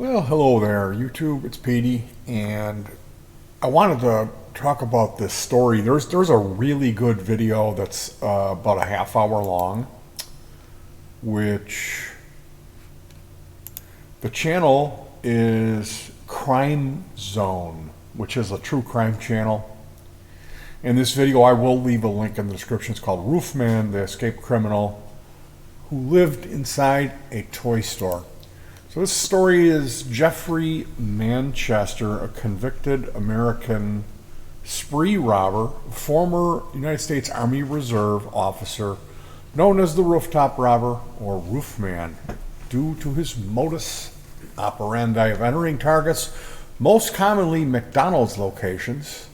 Well, hello there, YouTube. It's Petey, and I wanted to talk about this story. There's a really good video that's about a half hour long, which the channel is Crime Zone, which is a true crime channel. In this video, I will leave a link in the description. It's called Roofman, the escaped criminal who lived inside a toy store. So this story is Jeffrey Manchester, a convicted American spree robber, former United States Army Reserve officer, known as the rooftop robber or roofman, due to his modus operandi of entering targets, most commonly McDonald's locations,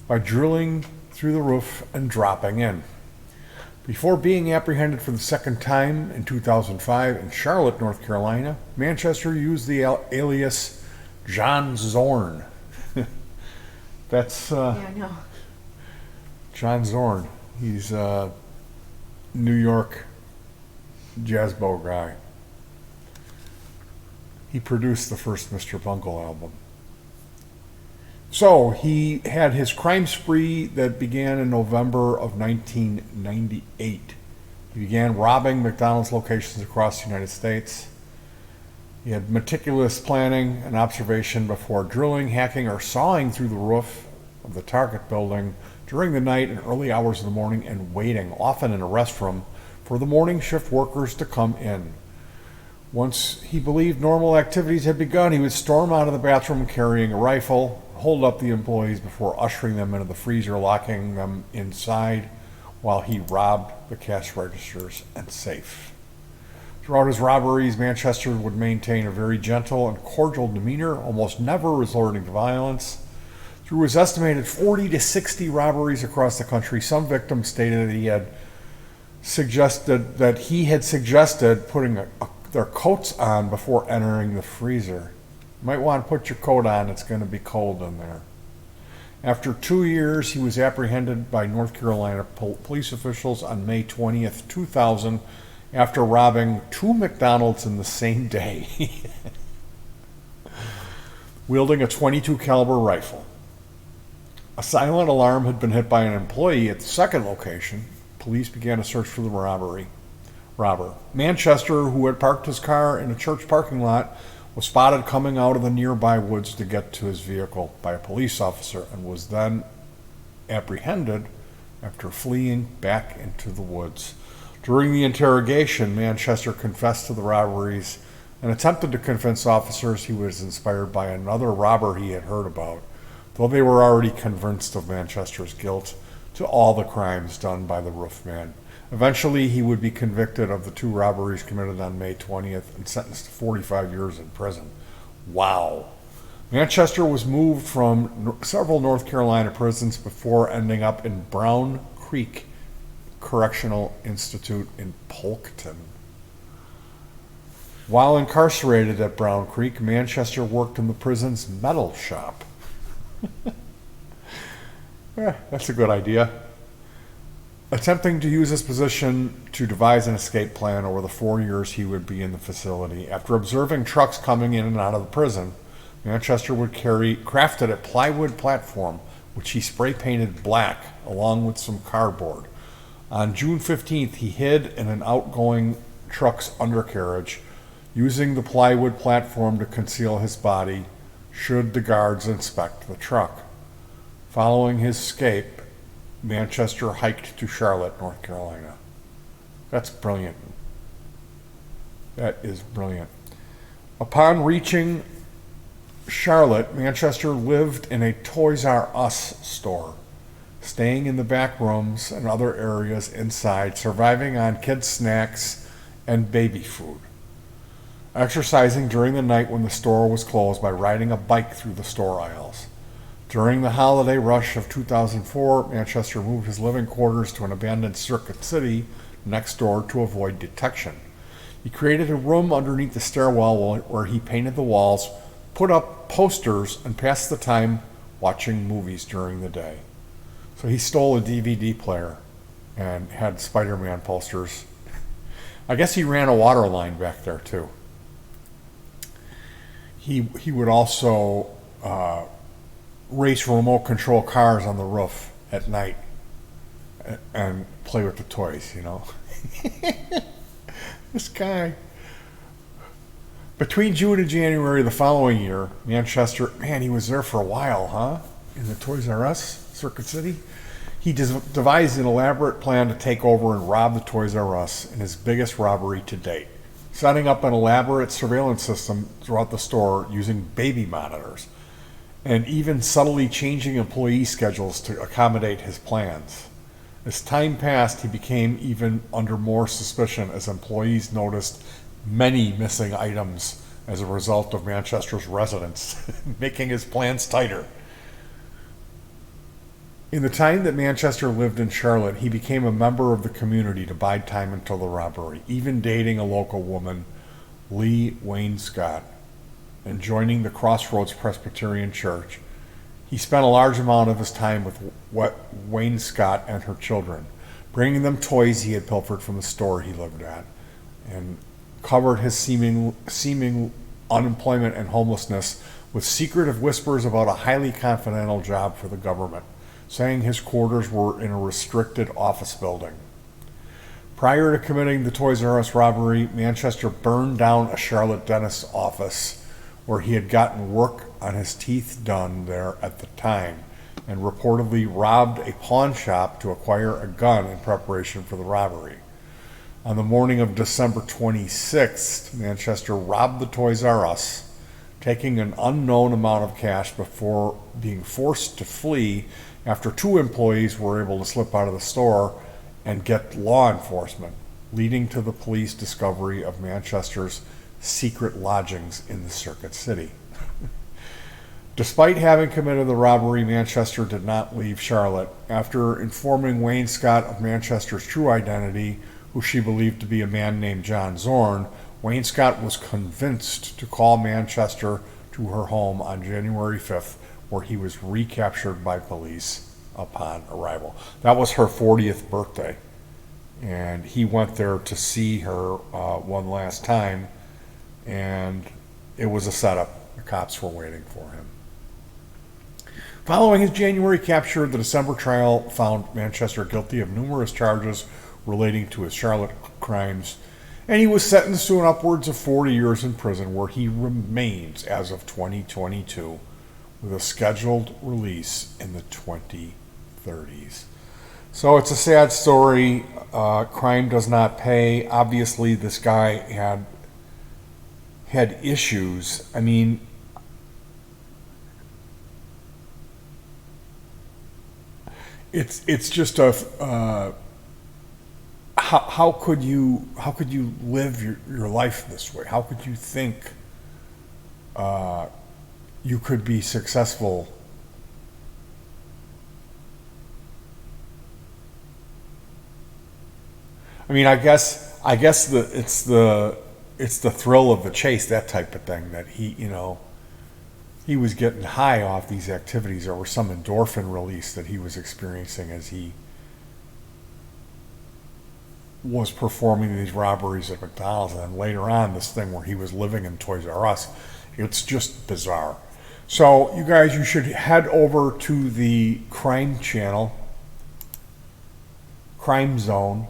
by drilling through the roof and dropping in. Before being apprehended for the second time in 2005 in Charlotte, North Carolina, Manchester used the alias John Zorn. That's Yeah, I know. John Zorn. He's a New York jazz bow guy. He produced the first Mr. Bungle album. So he had his crime spree that began in November of 1998. He began robbing McDonald's locations across the United States. He had meticulous planning and observation before drilling, hacking, or sawing through the roof of the target building during the night and early hours of the morning and waiting, often in a restroom, for the morning shift workers to come in. Once he believed normal activities had begun, he would storm out of the bathroom carrying a rifle, hold up the employees before ushering them into the freezer, locking them inside while he robbed the cash registers and safe. Throughout his robberies, Manchester would maintain a very gentle and cordial demeanor, almost never resorting to violence. Through his estimated 40 to 60 robberies across the country, some victims stated that he had suggested putting their coats on before entering the freezer. You might want to put your coat on, it's going to be cold in there. After 2 years, he was apprehended by North Carolina police officials on May 20th, 2000, after robbing 2 McDonald's in the same day, wielding a .22 caliber rifle. A silent alarm had been hit by an employee at the second location. Police began a search for the robber. Manchester, who had parked his car in a church parking lot, was spotted coming out of the nearby woods to get to his vehicle by a police officer and was then apprehended after fleeing back into the woods. During the interrogation, Manchester confessed to the robberies and attempted to convince officers he was inspired by another robber he had heard about, though they were already convinced of Manchester's guilt to all the crimes done by the roofman. Eventually, he would be convicted of the 2 robberies committed on May 20th and sentenced to 45 years in prison. Wow. Manchester was moved from several North Carolina prisons before ending up in Brown Creek Correctional Institute in Polkton. While incarcerated at Brown Creek, Manchester worked in the prison's metal shop. That's a good idea. Attempting to use his position to devise an escape plan over the 4 years he would be in the facility. After observing trucks coming in and out of the prison, Manchester would crafted a plywood platform, which he spray painted black along with some cardboard. On June 15th, he hid in an outgoing truck's undercarriage, using the plywood platform to conceal his body should the guards inspect the truck. Following his escape, Manchester hiked to Charlotte, North Carolina. That's brilliant. That is brilliant. Upon reaching Charlotte, Manchester lived in a Toys R Us store, staying in the back rooms and other areas inside, surviving on kids' snacks and baby food. Exercising during the night when the store was closed by riding a bike through the store aisles. During the holiday rush of 2004, Manchester moved his living quarters to an abandoned Circuit City next door to avoid detection. He created a room underneath the stairwell where he painted the walls, put up posters, and passed the time watching movies during the day. So he stole a DVD player and had Spider-Man posters. I guess he ran a water line back there too. he would also race remote control cars on the roof at night and play with the toys, you know. This guy. Between June and January the following year, Manchester, man, he was there for a while, huh? In the Toys R Us, Circuit City. He devised an elaborate plan to take over and rob the Toys R Us in his biggest robbery to date, setting up an elaborate surveillance system throughout the store using baby monitors, and even subtly changing employee schedules to accommodate his plans. As time passed, he became even under more suspicion as employees noticed many missing items as a result of Manchester's residents, making his plans tighter. In the time that Manchester lived in Charlotte, he became a member of the community to bide time until the robbery, even dating a local woman, Lee Wayne Scott, and joining the Crossroads Presbyterian Church. He spent a large amount of his time with Wayne Scott and her children, bringing them toys he had pilfered from the store he lived at, and covered his seeming unemployment and homelessness with secretive whispers about a highly confidential job for the government, saying his quarters were in a restricted office building. Prior to committing the Toys R Us robbery, Manchester burned down a Charlotte dentist's office where he had gotten work on his teeth done there at the time, and reportedly robbed a pawn shop to acquire a gun in preparation for the robbery. On the morning of December 26th, Manchester robbed the Toys R Us, taking an unknown amount of cash before being forced to flee after two employees were able to slip out of the store and get law enforcement, leading to the police discovery of Manchester's secret lodgings in the Circuit City. Despite having committed the robbery, Manchester did not leave Charlotte. After informing Wayne Scott of Manchester's true identity, who she believed to be a man named John Zorn, Wayne Scott was convinced to call Manchester to her home on January 5th, where he was recaptured by police upon arrival. That was her 40th birthday, and he went there to see her one last time, and it was a setup. The cops were waiting for him. Following his January capture, the December trial found Manchester guilty of numerous charges relating to his Charlotte crimes, and he was sentenced to an upwards of 40 years in prison, where he remains as of 2022, with a scheduled release in the 2030s. So it's a sad story. Crime does not pay. Obviously, this guy had issues. I mean, it's just a how could you live your life this way? How could you think you could be successful? I mean, I guess it's the thrill of the chase, that type of thing, that he was getting high off these activities. There was some endorphin release that he was experiencing as he was performing these robberies at McDonald's, and then later on this thing where he was living in Toys R Us. It's just bizarre. So you guys, you should head over to the Crime Channel, Crime Zone,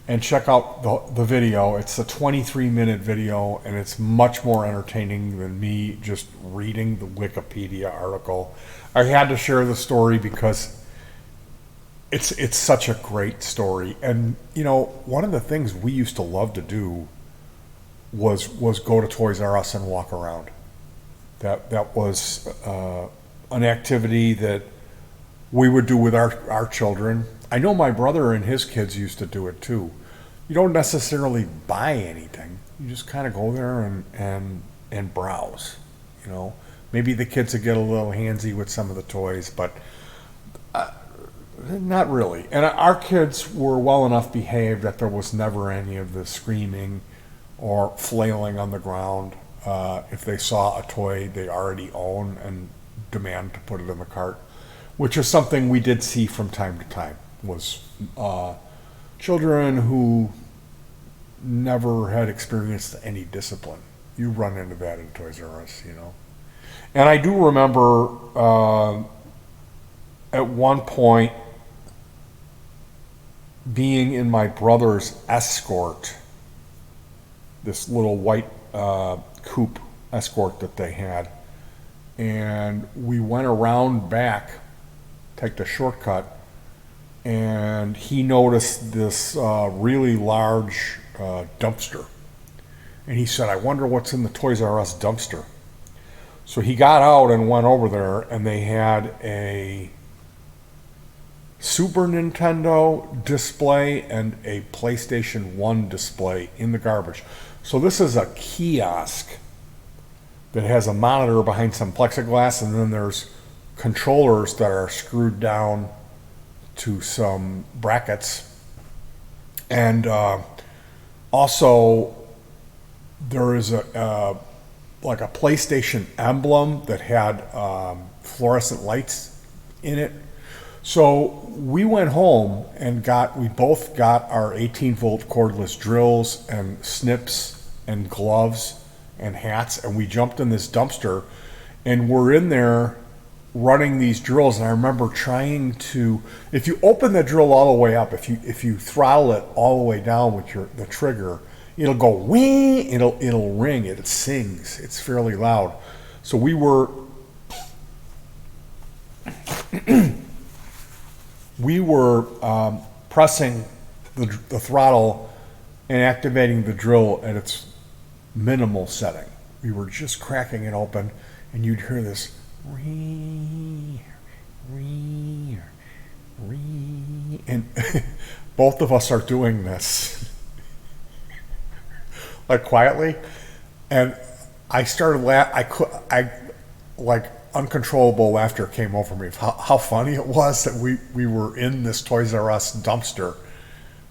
and check out the video. It's a 23-minute video, and it's much more entertaining than me just reading the Wikipedia article. I had to share the story because it's such a great story. And one of the things we used to love to do was go to Toys R Us and walk around. That was an activity that we would do with our children. I know my brother and his kids used to do it too. You don't necessarily buy anything. You just kind of go there and browse. Maybe the kids would get a little handsy with some of the toys, but not really. And our kids were well enough behaved that there was never any of the screaming or flailing on the ground if they saw a toy they already own and demand to put it in the cart, which is something we did see from time to time, was children who never had experienced any discipline. You run into that in Toys R Us, you know. And I do remember at one point being in my brother's Escort, this little white coupe Escort that they had, and we went around back, take the shortcut, and he noticed this really large dumpster. And he said, I wonder what's in the Toys R Us dumpster. So he got out and went over there, and they had a Super Nintendo display and a PlayStation 1 display in the garbage. So this is a kiosk that has a monitor behind some plexiglass, and then there's controllers that are screwed down to some brackets. And also there is a like a PlayStation emblem that had fluorescent lights in it. So we went home and we both got our 18-volt cordless drills and snips and gloves and hats, and we jumped in this dumpster, and we're in there running these drills. And I remember trying to, if you open the drill all the way up, if you throttle it all the way down with the trigger, it'll go wing, it'll ring, it sings, it's fairly loud. So we were pressing the throttle and activating the drill at its minimal setting. We were just cracking it open, and you'd hear this ree, ree, ree, and both of us are doing this like quietly, and I started like uncontrollable laughter came over me of how funny it was that we were in this Toys R Us dumpster,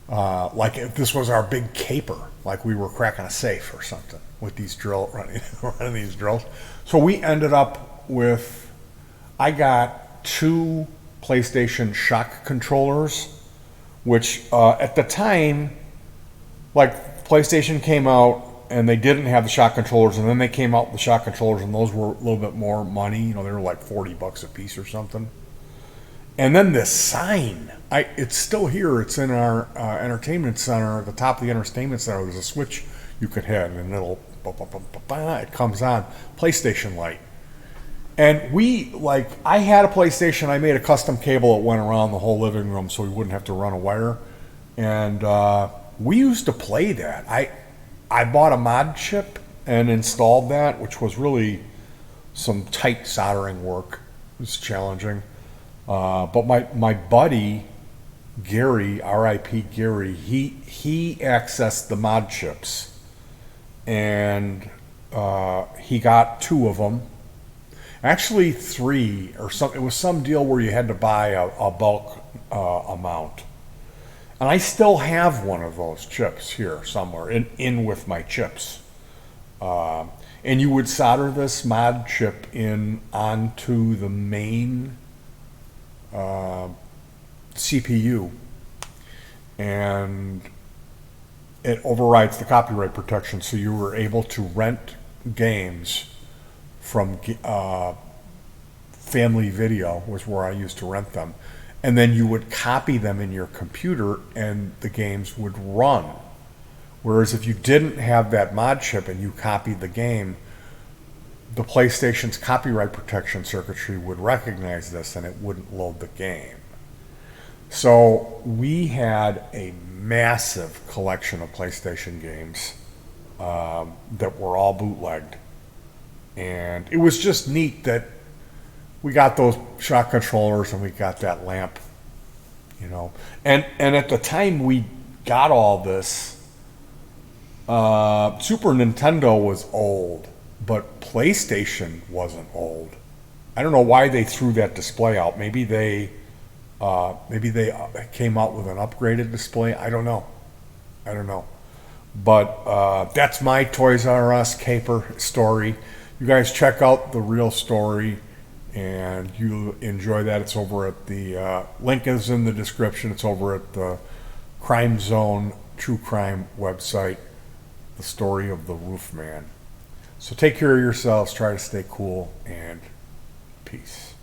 like if this was our big caper, like we were cracking a safe or something with these running these drills. So we ended up with, I got 2 PlayStation shock controllers, which at the time, like PlayStation came out and they didn't have the shock controllers, and then they came out with the shock controllers, and those were a little bit more money. You know, they were like $40 a piece or something. And then this sign, it's still here. It's in our entertainment center. At the top of the entertainment center, there's a switch you could hit, and it'll, it comes on, PlayStation light. And I had a PlayStation. I made a custom cable that went around the whole living room so we wouldn't have to run a wire. And we used to play that. I bought a mod chip and installed that, which was really some tight soldering work. It was challenging. But my buddy, Gary, R.I.P. Gary, he accessed the mod chips. And he got 2 of them. Actually 3 or something. It was some deal where you had to buy a bulk amount. And I still have one of those chips here somewhere in with my chips. And you would solder this mod chip in onto the main CPU, and it overrides the copyright protection, so you were able to rent games from Family Video, was where I used to rent them. And then you would copy them in your computer and the games would run. Whereas if you didn't have that mod chip and you copied the game, the PlayStation's copyright protection circuitry would recognize this and it wouldn't load the game. So we had a massive collection of PlayStation games that were all bootlegged. And it was just neat that we got those shock controllers and we got that lamp, you know. And at the time we got all this, Super Nintendo was old, but PlayStation wasn't old. I don't know why they threw that display out. Maybe they came out with an upgraded display. I don't know. But that's my Toys R Us caper story. You guys check out the real story and you enjoy that. It's over at the link is in the description. It's over at the Crime Zone True Crime website, the story of the Roofman. So take care of yourselves, try to stay cool, and peace.